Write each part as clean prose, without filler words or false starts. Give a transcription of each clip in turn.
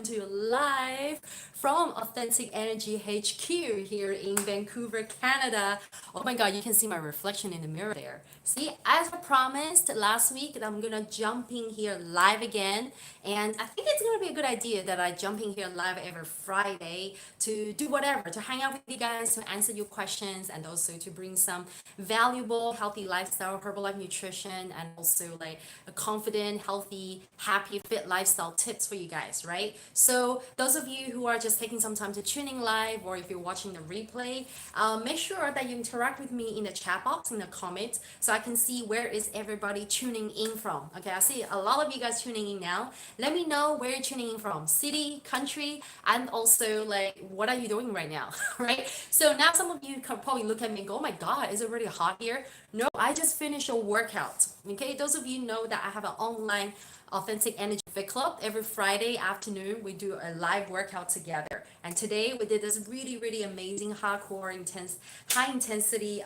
to you live from Authentic Energy HQ here in Vancouver, Canada. Oh my God, you can see my reflection in the mirror there. See, as I promised last week, that I'm gonna jump in here live again, and I think it's gonna be a good idea that I jump in here live every Friday to do whatever, to hang out with you guys, to answer your questions, and also to bring some valuable, healthy lifestyle, Herbalife nutrition, and also like a confident, healthy, happy, fit lifestyle tips for you guys, right? So those of you who are just taking some time to tune in live, or if you're watching the replay, make sure that you interact with me in the chat box, in the comments, so I can see where is everybody tuning in from. Okay, I see a lot of you guys tuning in now. Let me know where you're tuning in from, city, country, and also like what are you doing right now, right? So now some of you can probably look at me and go, oh my God, is it really hot here? No, I just finished a workout. Okay, those of you know that I have an online Authentic Energy Fit Club. Every Friday afternoon, we do a live workout together. And today we did this really, really amazing, hardcore, intense, high intensity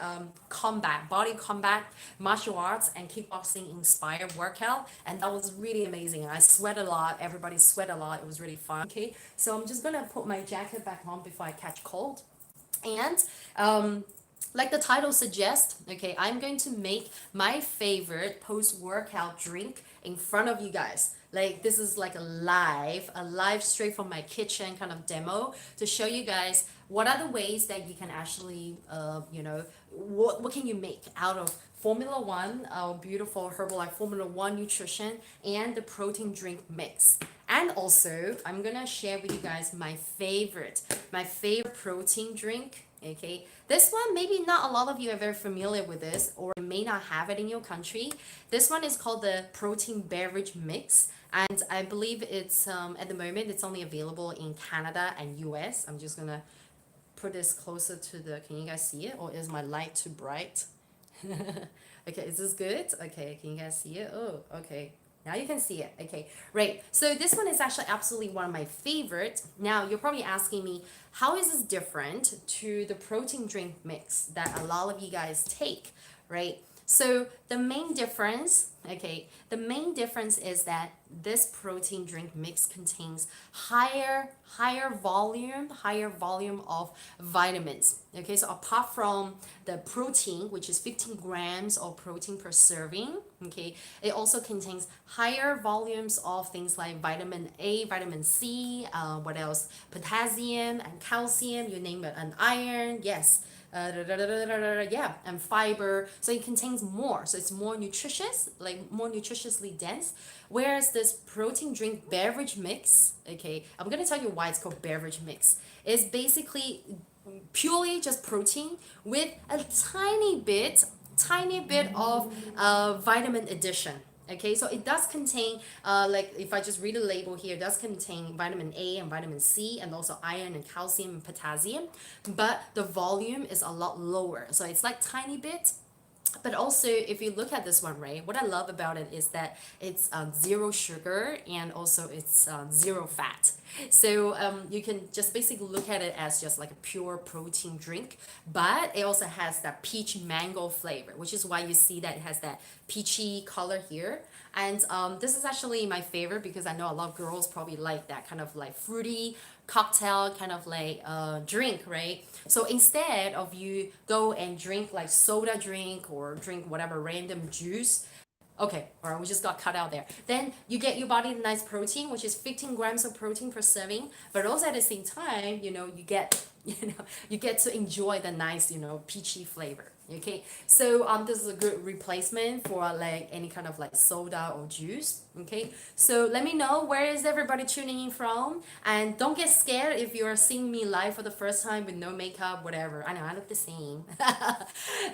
body combat, martial arts, and kickboxing inspired workout. And that was really amazing. I sweat a lot. Everybody sweat a lot. It was really fun. Okay, so I'm just gonna put my jacket back on before I catch cold. And like the title suggests, okay, I'm going to make my favorite post-workout drink in front of you guys. Like this is like a live straight from my kitchen kind of demo to show you guys what are the ways that you can actually, what can you make out of Formula One, our beautiful Herbalife Formula One nutrition, and the protein drink mix. And also, I'm gonna share with you guys my favorite protein drink. Okay, this one maybe not a lot of you are very familiar with this, or you may not have it in your country. This one is called the protein beverage mix, and I believe it's at the moment it's only available in Canada and US. I'm just gonna put this closer to the. Can you guys see it, or is my light too bright? Okay, is this good? Okay, can you guys see it? Oh, okay. Now you can see it. Okay, right. So this one is actually absolutely one of my favorites. Now you're probably asking me, how is this different to the protein drink mix that a lot of you guys take, right? So the main difference is that this protein drink mix contains higher volume of vitamins. Okay, so apart from the protein, which is 15 grams of protein per serving, okay, it also contains higher volumes of things like vitamin A, vitamin C, what else? Potassium and calcium, you name it, and iron, yes. Yeah, and fiber, so it contains more, so it's more nutritious, like more nutritiously dense, whereas this protein drink beverage mix, okay, I'm gonna tell you why it's called beverage mix. It's basically purely just protein with a tiny bit of vitamin addition. Okay, so it does contain, like if I just read the label here, it does contain vitamin A and vitamin C, and also iron and calcium and potassium, but the volume is a lot lower. So it's like tiny bit. But also, if you look at this one, right, what I love about it is that it's zero sugar, and also it's zero fat. So you can just basically look at it as just like a pure protein drink, but it also has that peach mango flavor, which is why you see that it has that peachy color here. And this is actually my favorite because I know a lot of girls probably like that kind of like fruity cocktail kind of like drink, right? So instead of you go and drink like soda drink or drink whatever random juice, okay, all right, we just got cut out there. Then you get your body the nice protein, which is 15 grams of protein per serving, but also at the same time, you get, you get to enjoy the nice, peachy flavor. Okay, so this is a good replacement for like any kind of like soda or juice. Okay, so let me know where is everybody tuning in from, and don't get scared if you're seeing me live for the first time with no makeup, whatever. I know I look the same.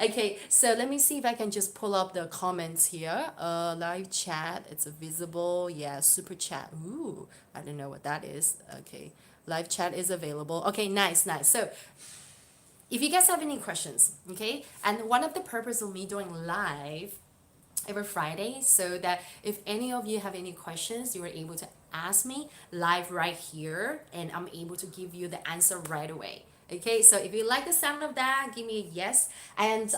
Okay, so let me see if I can just pull up the comments here. Live chat, it's visible. Yeah, super chat. Ooh, I don't know what that is. Okay, live chat is available. Okay, nice, nice. So if you guys have any questions, okay, and one of the purpose of me doing live every Friday, so that if any of you have any questions, you are able to ask me live right here, and I'm able to give you the answer right away. Okay, so if you like the sound of that, give me a yes. And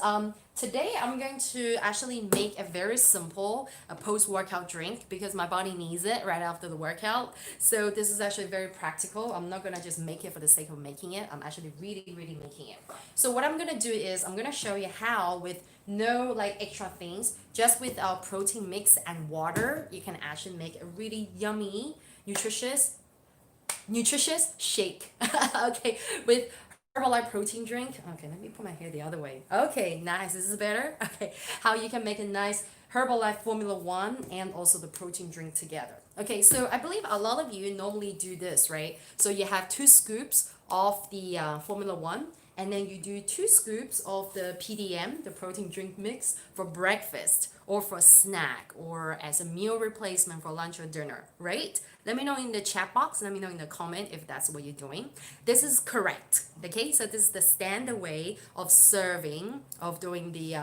today I'm going to actually make a very simple post-workout drink because my body needs it right after the workout. So this is actually very practical. I'm not gonna just make it for the sake of making it. I'm actually really making it. So what I'm gonna do is I'm gonna show you how with no like extra things, just with our protein mix and water, you can actually make a really yummy, nutritious shake. Okay, with Herbalife protein drink. Okay, let me put my hair the other way. Okay, nice. This is better. Okay, how you can make a nice Herbalife Formula One and also the protein drink together. Okay, so I believe a lot of you normally do this, right? So you have 2 scoops of the Formula One, and then you do 2 scoops of the PDM, the protein drink mix, for breakfast or for a snack or as a meal replacement for lunch or dinner, right? Let me know in the chat box, let me know in the comment if that's what you're doing. This is correct, okay? So this is the standard way of serving, of doing the,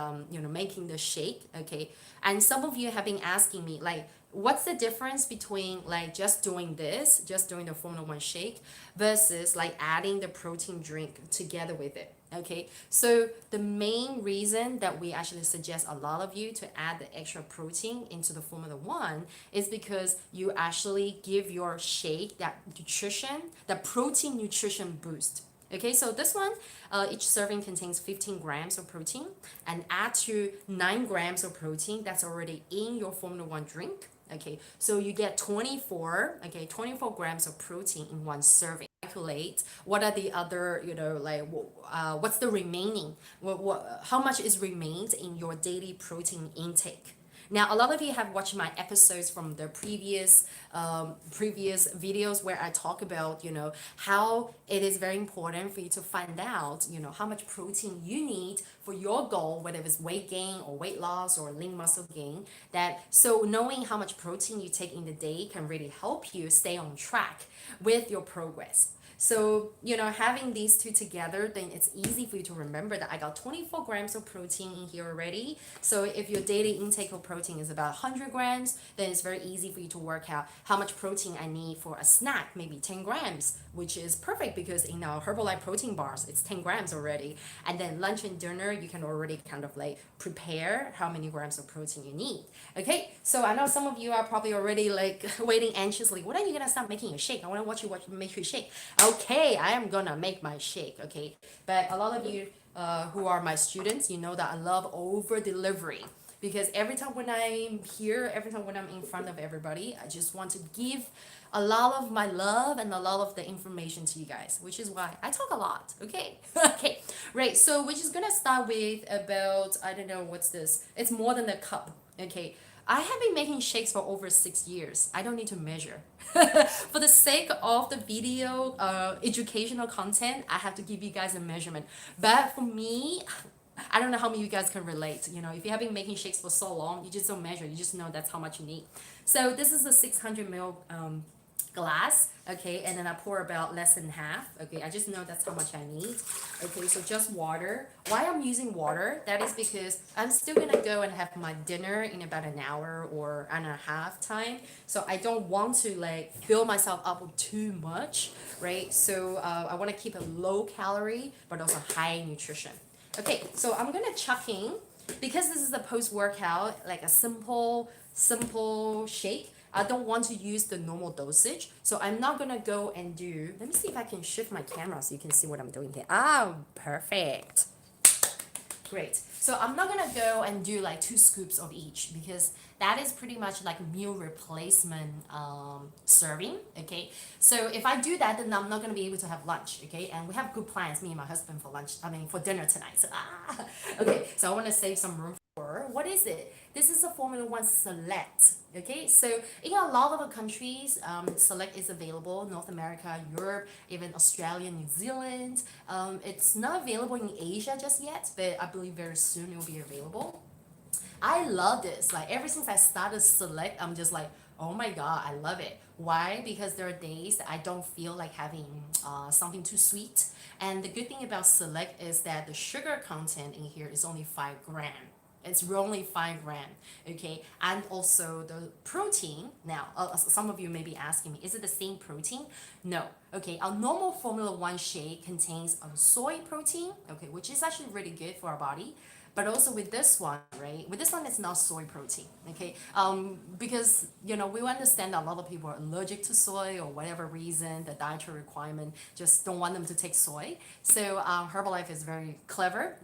making the shake, okay? And some of you have been asking me, like, what's the difference between like just doing this, just doing the Formula One shake versus like adding the protein drink together with it? Okay, so the main reason that we actually suggest a lot of you to add the extra protein into the Formula One is because you actually give your shake that nutrition, the protein nutrition boost. Okay, so this one, each serving contains 15 grams of protein, and add to 9 grams of protein that's already in your Formula One drink. Okay, so you get 24 grams of protein in one serving. Calculate what are the other, what's the remaining, how much is remained in your daily protein intake. Now, a lot of you have watched my episodes from the previous videos where I talk about, how it is very important for you to find out, how much protein you need for your goal, whether it's weight gain or weight loss or lean muscle gain. So knowing how much protein you take in the day can really help you stay on track with your progress. So, having these two together, then it's easy for you to remember that I got 24 grams of protein in here already. So if your daily intake of protein is about 100 grams, then it's very easy for you to work out how much protein I need for a snack, maybe 10 grams, which is perfect because in our Herbalife protein bars, it's 10 grams already. And then lunch and dinner, you can already kind of like prepare how many grams of protein you need. Okay, so I know some of you are probably already like waiting anxiously. When are you gonna start making a shake? I want to watch you make your shake. Okay, I am gonna make my shake. Okay, but a lot of you who are my students, you know that I love over delivery because every time when I'm here, every time when I'm in front of everybody, I just want to give a lot of my love and a lot of the information to you guys, which is why I talk a lot. Okay, okay, right. So we're just gonna start with about, I don't know what's this. It's more than a cup. Okay, I have been making shakes for over 6 years. I don't need to measure. For the sake of the video educational content, I have to give you guys a measurement. But for me, I don't know how many of you guys can relate. If you have been making shakes for so long, you just don't measure. You just know that's how much you need. So this is a 600 ml glass, okay, and then I pour about less than half. Okay, I just know that's how much I need. Okay, so just water. Why I'm using water, that is because I'm still gonna go and have my dinner in about an hour or an hour and a half time, so I don't want to like fill myself up with too much, right? So I want to keep it low calorie but also high nutrition. Okay, so I'm gonna chuck in, because this is a post-workout, like a simple shake. I don't want to use the normal dosage, so I'm not gonna go and do, let me see if I can shift my camera so you can see what I'm doing here. Ah, perfect. Great. So I'm not gonna go and do like 2 scoops of each because that is pretty much like meal replacement serving. Okay. So if I do that, then I'm not gonna be able to have lunch. Okay. And we have good plans, me and my husband, for dinner tonight. So okay. So I want to save some room for, what is it? This is a Formula One Select. Okay, so in a lot of the countries, Select is available. North America, Europe, even Australia, New Zealand. It's not available in Asia just yet, but I believe very soon it will be available. I love this. Like ever since I started Select, I'm just like, oh my god, I love it. Why? Because there are days that I don't feel like having something too sweet. And the good thing about Select is that the sugar content in here is only 5 grams. It's only 5 grams. Okay, and also the protein. Now, some of you may be asking me, is it the same protein? No. Okay, our normal Formula One shake contains soy protein. Okay, which is actually really good for our body. But also with this one, right? With this one, it's not soy protein, okay? Because we understand that a lot of people are allergic to soy or whatever reason, the dietary requirement just don't want them to take soy. So Herbalife is very clever,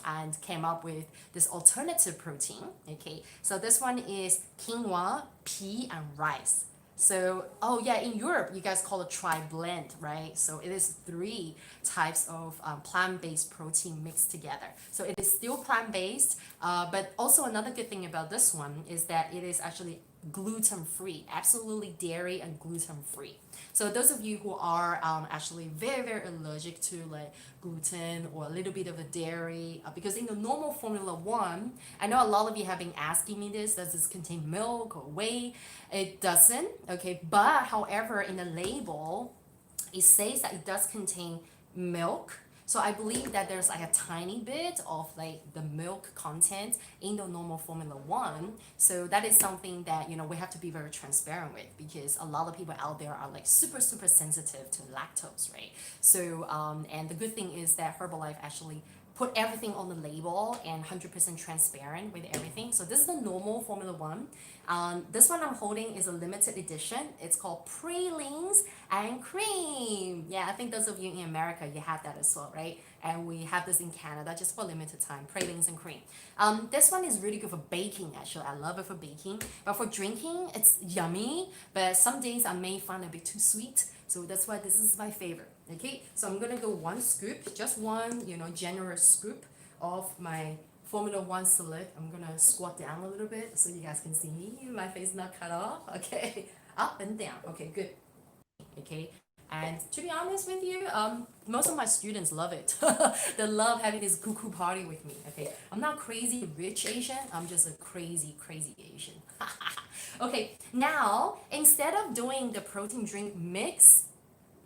and came up with this alternative protein, okay? So this one is quinoa, pea, and rice. So, oh yeah, in Europe, you guys call it tri-blend, right? So it is 3 types of plant-based protein mixed together. So it is still plant-based, but also another good thing about this one is that it is actually gluten-free, absolutely dairy and gluten-free. So those of you who are actually very, very allergic to like gluten or a little bit of a dairy, because in the normal Formula One, I know a lot of you have been asking me this, does this contain milk or whey? It doesn't, okay, but however, in the label, it says that it does contain milk. So I believe that there's like a tiny bit of like the milk content in the normal Formula One. So that is something that we have to be very transparent with, because a lot of people out there are like super super sensitive to lactose, right? So and the good thing is that Herbalife actually put everything on the label and 100% transparent with everything. So this is the normal Formula One. This one I'm holding is a limited edition. It's called Pralines and Cream. Yeah, I think those of you in America, you have that as well, right? And we have this in Canada just for limited time, Pralines and Cream. This one is really good for baking, actually. I love it for baking. But for drinking, it's yummy. But some days I may find it a bit too sweet. So that's why this is my favorite. Okay, so I'm gonna go 1 scoop, just one, generous scoop of my Formula One Select. I'm gonna squat down a little bit so you guys can see me. My face not cut off. Okay, up and down. Okay, good. Okay, and to be honest with you, most of my students love it. They love having this cuckoo party with me. Okay, I'm not crazy rich Asian. I'm just a crazy crazy Asian. Okay, now instead of doing the protein drink mix,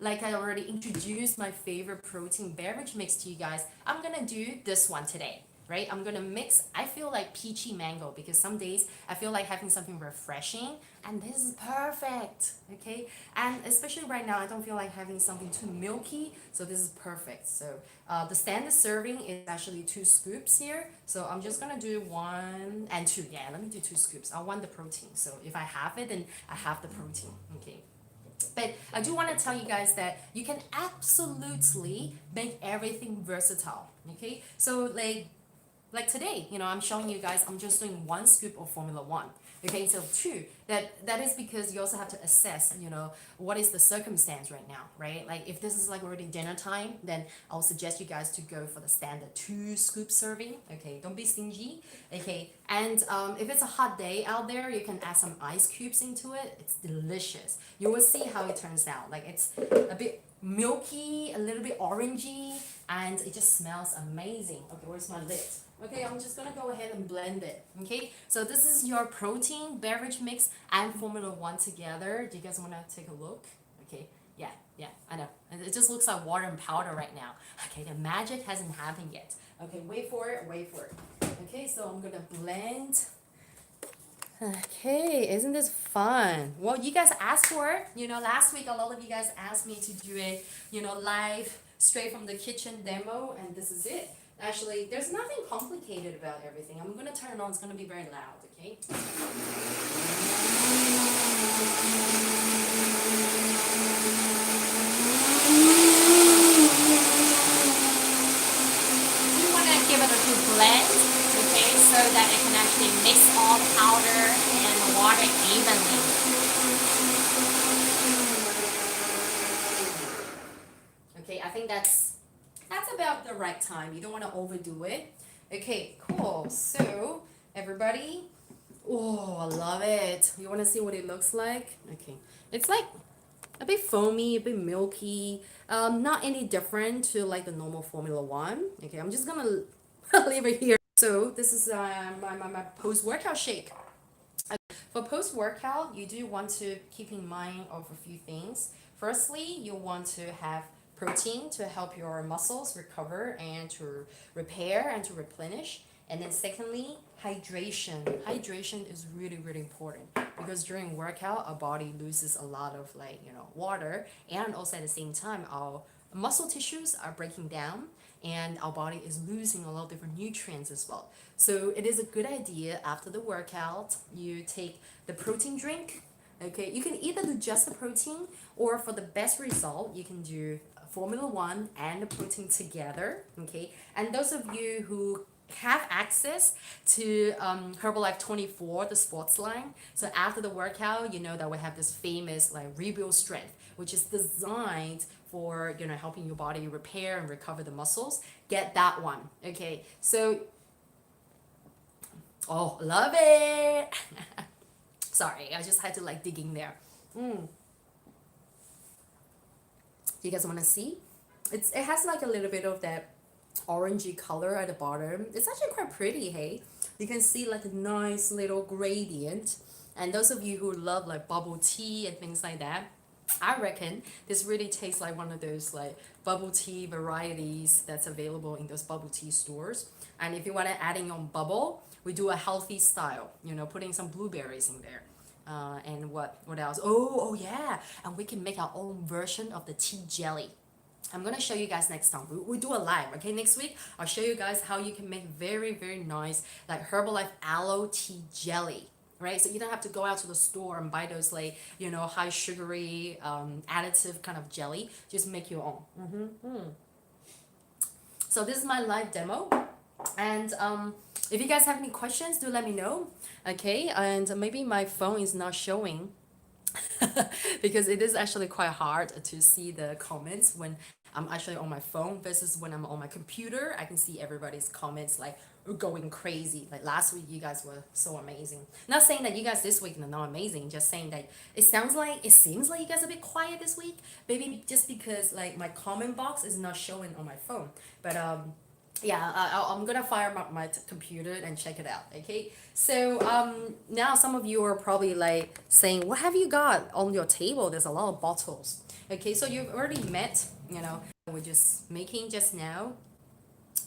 like I already introduced my favorite protein beverage mix to you guys, I'm gonna do this one today, right? I'm gonna mix, I feel like peachy mango, because some days I feel like having something refreshing, and this is perfect, okay? And especially right now, I don't feel like having something too milky, so this is perfect. So the standard serving is actually 2 scoops here, so I'm just gonna do 1 and 2. Yeah, let me do 2 scoops. I want the protein, so if I have it, then I have the protein, okay? But I do want to tell you guys that you can absolutely make everything versatile. Okay, so like today, I'm showing you guys, I'm just doing 1 scoop of Formula One. Okay, so 2. That is because you also have to assess, what is the circumstance right now, right? Like if this is like already dinner time, then I'll suggest you guys to go for the standard 2 scoop serving. Okay, don't be stingy. Okay, and if it's a hot day out there, you can add some ice cubes into it. It's delicious. You will see how it turns out. Like it's a bit milky, a little bit orangey, and it just smells amazing. Okay, where's my lid? Okay, I'm just gonna go ahead and blend it. Okay, so this is your protein beverage mix and Formula One together. Do you guys wanna take a look? Okay, yeah, I know. It just looks like water and powder right now. Okay, the magic hasn't happened yet. Okay, wait for it. Okay, so I'm gonna blend. Okay, isn't this fun? Well, you guys asked for it. Last week a lot of you guys asked me to do it, live, straight from the kitchen demo, and this is it. Actually, there's nothing complicated about everything. I'm gonna turn it on, it's gonna be very loud, okay? You wanna give it a good blend, okay, so that it can actually mix all powder and water evenly. Okay, I think that's about the right time. You don't want to overdo it. Okay, cool. So everybody, oh, I love it. You want to see what it looks like? Okay, it's like a bit foamy, a bit milky, not any different to like the normal Formula One. Okay, I'm just gonna leave it here. So this is my post-workout shake. For post-workout, you do want to keep in mind of a few things. Firstly, you want to have protein to help your muscles recover and to repair and to replenish. And then secondly, hydration. Hydration is really, really important because during workout, our body loses a lot of water, and also at the same time, our muscle tissues are breaking down and our body is losing a lot of different nutrients as well. So it is a good idea after the workout, you take the protein drink. Okay, you can either do just the protein, or for the best result, you can do Formula One and the protein together. Okay, and those of you who have access to Herbalife 24, the sports line. So after the workout, you know that we have this famous like rebuild strength, which is designed for helping your body repair and recover the muscles. Get that one. Okay, so oh, love it. Sorry, I just had to like dig in there. You guys want to see? It has like a little bit of that orangey color at the bottom. It's actually quite pretty, hey? You can see like a nice little gradient. And those of you who love like bubble tea and things like that, I reckon this really tastes like one of those like bubble tea varieties that's available in those bubble tea stores. And if you want to add in on bubble, we do a healthy style, putting some blueberries in there. And what else? Oh yeah, and we can make our own version of the tea jelly. I'm gonna show you guys next time. We do a live, okay? Next week, I'll show you guys how you can make very, very nice like Herbalife aloe tea jelly, right? So you don't have to go out to the store and buy those like high sugary additive kind of jelly. Just make your own. So this is my live demo, and if you guys have any questions, do let me know, okay? And maybe my phone is not showing because it is actually quite hard to see the comments when I'm actually on my phone versus when I'm on my computer. I can see everybody's comments like going crazy. Like last week, you guys were so amazing. Not saying that you guys this week are not amazing, just saying that it seems like you guys are a bit quiet this week. Maybe just because like my comment box is not showing on my phone. But yeah, I'm gonna fire up my computer and check it out. Okay, so now some of you are probably like saying, what have you got on your table? There's a lot of bottles. Okay, so you've already met, we're just making just now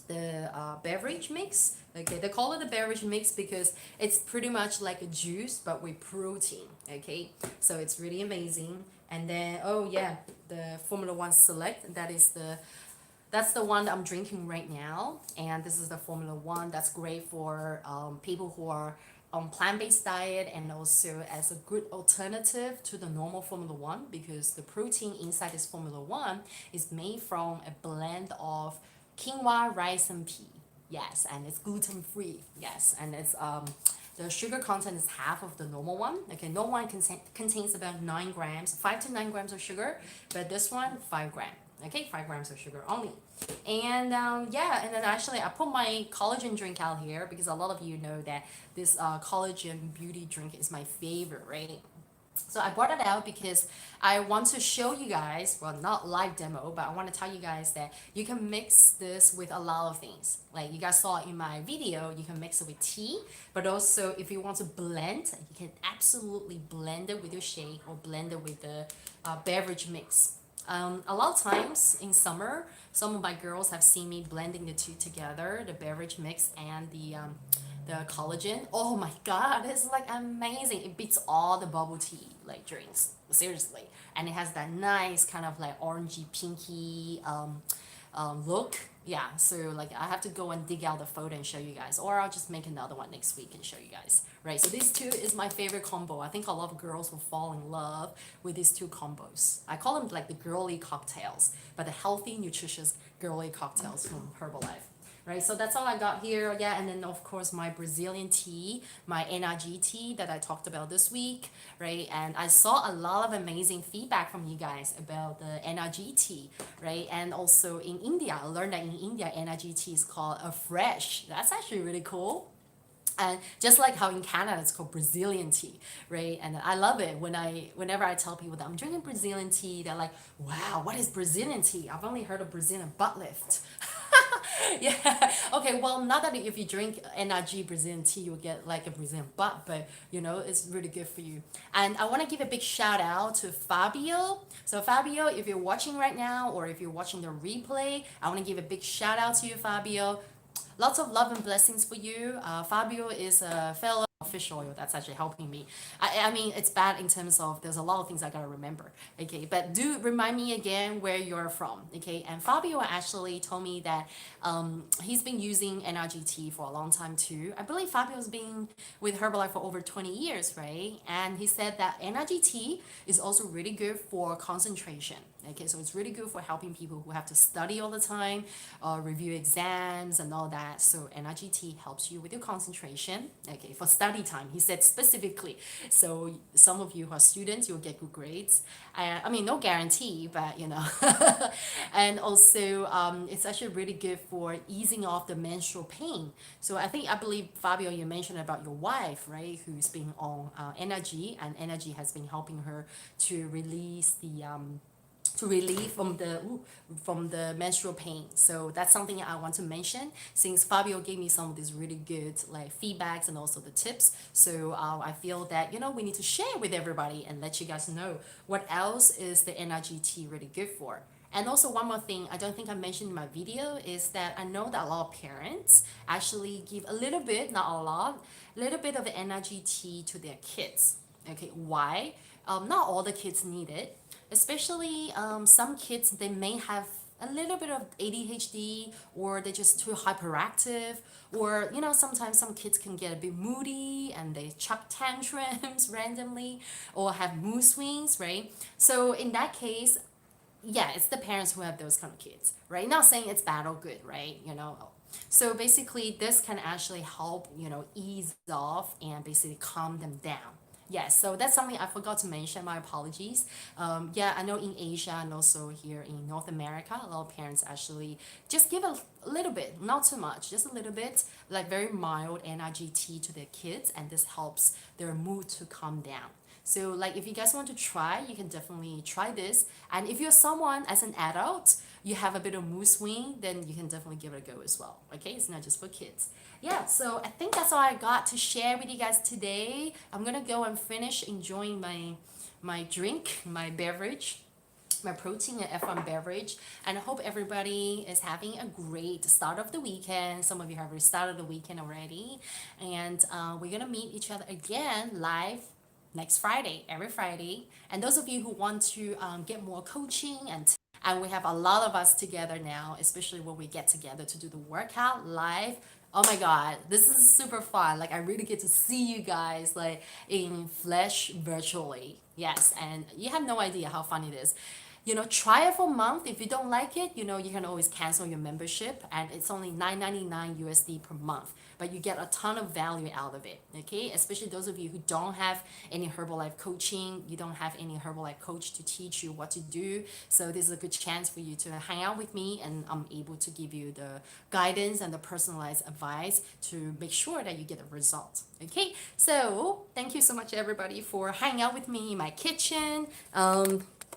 the beverage mix. Okay, they call it the beverage mix because it's pretty much like a juice but with protein. Okay, so it's really amazing. And then oh yeah, the Formula One Select, that's the one that I'm drinking right now. And this is the Formula One. That's great for people who are on plant-based diet, and also as a good alternative to the normal Formula One, because the protein inside this Formula One is made from a blend of quinoa, rice, and pea. Yes, and it's gluten-free. Yes, and it's the sugar content is half of the normal one. Okay, normal one contains about 9 grams, 5 to 9 grams of sugar, but this one 5 grams. Okay, 5 grams of sugar only. And yeah, and then actually I put my collagen drink out here because a lot of you know that this collagen beauty drink is my favorite, right? So I brought it out because I want to show you guys, well, not live demo, but I want to tell you guys that you can mix this with a lot of things. Like you guys saw in my video, you can mix it with tea, but also if you want to blend, you can absolutely blend it with your shake or blend it with the beverage mix. A lot of times in summer, some of my girls have seen me blending the two together, the beverage mix and the collagen. Oh my god, it's like amazing. It beats all the bubble tea like drinks, seriously. And it has that nice kind of like orangey pinky look. Yeah, so like I have to go and dig out the photo and show you guys, or I'll just make another one next week and show you guys. Right, so these two is my favorite combo. I think a lot of girls will fall in love with these two combos. I call them like the girly cocktails, but the healthy, nutritious girly cocktails from Herbalife. Right, so that's all I got here. Yeah, and then of course my Brazilian tea, my NRG tea that I talked about this week, right? And I saw a lot of amazing feedback from you guys about the NRG tea, right? And also in India, I learned that in India, NRG tea is called a fresh. That's actually really cool. And just like how in Canada it's called Brazilian tea, right? And I love it whenever I tell people that I'm drinking Brazilian tea, they're like, wow, what is Brazilian tea? I've only heard of Brazilian butt lift. Yeah. Okay. Well, not that if you drink NRG Brazilian tea, you'll get like a Brazilian butt, but it's really good for you. And I want to give a big shout out to Fabio. So Fabio, if you're watching right now, or if you're watching the replay, I want to give a big shout out to you, Fabio. lots of love and blessings for you. Fabio is a fellow fish oil that's actually helping me. I mean, it's bad in terms of there's a lot of things I gotta remember. Okay, but do remind me again where you're from. Okay, and Fabio actually told me that he's been using NRGT for a long time too. I believe Fabio's been with Herbalife for over 20 years, right? And he said that NRGT is also really good for concentration. Okay, so it's really good for helping people who have to study all the time, review exams and all that. So NRGT helps you with your concentration. Okay, for study time, he said specifically. So some of you who are students, you'll get good grades. I mean, no guarantee, but you know. And also, it's actually really good for easing off the menstrual pain. So I believe Fabio, you mentioned about your wife, right, who's been on energy, and energy has been helping her to release the to relieve from the menstrual pain. So that's something I want to mention since Fabio gave me some of these really good like feedbacks and also the tips. So I feel that we need to share with everybody and let you guys know what else is the NRGT really good for. And also one more thing I don't think I mentioned in my video is that I know that a lot of parents actually give a little bit, not a lot, a little bit of NRGT to their kids. Okay, why? Not all the kids need it, especially some kids, they may have a little bit of ADHD, or they're just too hyperactive, or sometimes some kids can get a bit moody and they chuck tantrums randomly or have mood swings, right? So in that case, yeah, it's the parents who have those kind of kids, right? Not saying it's bad or good, right? So basically this can actually help ease off and basically calm them down. Yes, so that's something I forgot to mention. My apologies. Yeah, I know in Asia and also here in North America, a lot of parents actually just give a little bit, not too much, just a little bit, like very mild NRGT to their kids, and this helps their mood to calm down. So like if you guys want to try, you can definitely try this. And if you're someone as an adult, you have a bit of mood swing, then you can definitely give it a go as well. Okay, it's not just for kids. Yeah, so I think that's all I got to share with you guys today. I'm gonna go and finish enjoying my drink, my beverage, my protein and F1 beverage, and I hope everybody is having a great start of the weekend. Some of you have already started the weekend already, and we're gonna meet each other again live next Friday, every Friday. And those of you who want to get more coaching and we have a lot of us together now, especially when we get together to do the workout live. Oh my God, this is super fun. Like I really get to see you guys like in flesh virtually. Yes, and you have no idea how fun it is. Try it for a month. If you don't like it, you can always cancel your membership, and it's only $9.99 USD per month, but you get a ton of value out of it. Okay, especially those of you who don't have any Herbalife coaching, you don't have any Herbalife coach to teach you what to do. So this is a good chance for you to hang out with me, and I'm able to give you the guidance and the personalized advice to make sure that you get a result. Okay, so thank you so much everybody for hanging out with me in my kitchen.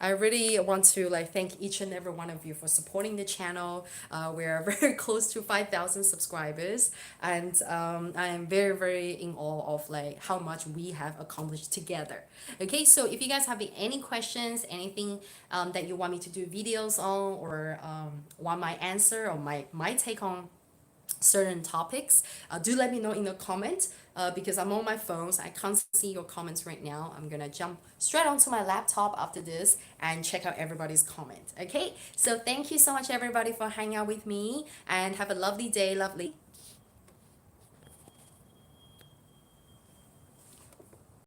I really want to thank each and every one of you for supporting the channel. We're very close to 5,000 subscribers, and I am very, very in awe of how much we have accomplished together. Okay, so if you guys have any questions, anything that you want me to do videos on, or want my answer or my take on certain topics, do let me know in the comments, because I'm on my phone, so I can't see your comments right now. I'm gonna jump straight onto my laptop after this and check out everybody's comment. Okay, so thank you so much everybody for hanging out with me, and have a lovely day. Lovely